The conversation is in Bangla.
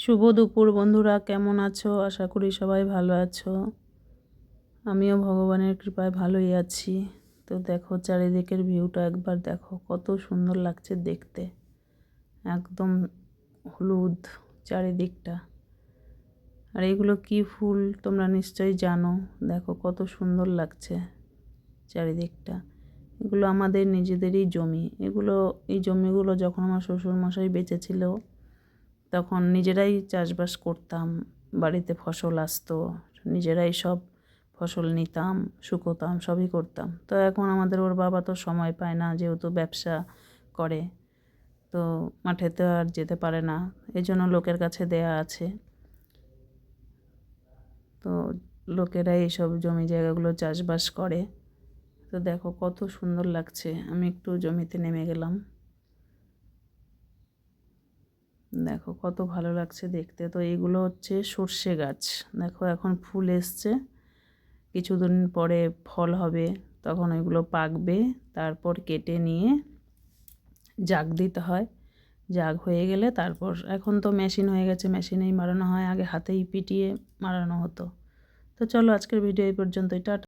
শুভ দুপুর বন্ধুরা, কেমন আছো? আশা করি সবাই ভালো আছো। আমিও ভগবানের কৃপায় ভালোই আছি। তো দেখো চারিদিকের ভিউটা একবার দেখো, কত সুন্দর লাগছে দেখতে। একদম হলুদ চারিদিকটা। আর এগুলো কি ফুল তোমরা নিশ্চয়ই জানো। দেখো কত সুন্দর লাগছে চারিদিকটা। এগুলো আমাদের নিজেদেরই জমি। এই জমিগুলো যখন আমার শ্বশুরমশাই বেঁচে ছিল তখন নিজেরাই চাষবাস করতাম। বাড়িতে ফসল আসতো, নিজেরাই সব ফসল নিতাম, শুকোতাম, সবই করতাম। তো এখন ওর বাবা তো সময় পায় না, যেহেতু ব্যবসা করে, তো মাঠে তো আর যেতে পারে না, এই জন্য লোকের কাছে দেয়া আছে। তো লোকেরাই এইসব জমি জায়গাগুলো চাষবাস করে। তো দেখো কত সুন্দর লাগছে। আমি একটু জমিতে নেমে গেলাম। দেখো কত ভালো লাগছে দেখতে। তো এগুলো হচ্ছে সর্ষে গাছ। দেখো এখন ফুল এসছে, কিছুদিন পরে ফল হবে, তখন ওইগুলো পাকবে, তারপর কেটে নিয়ে জাগ দিতে হয়। জাগ হয়ে গেলে তারপর, এখন তো মেশিন হয়ে গেছে, মেশিনেই মারানো হয়, আগে হাতেই পিটিয়ে মারানো হতো। তো চলো আজকের ভিডিও এই পর্যন্তই। টাটা।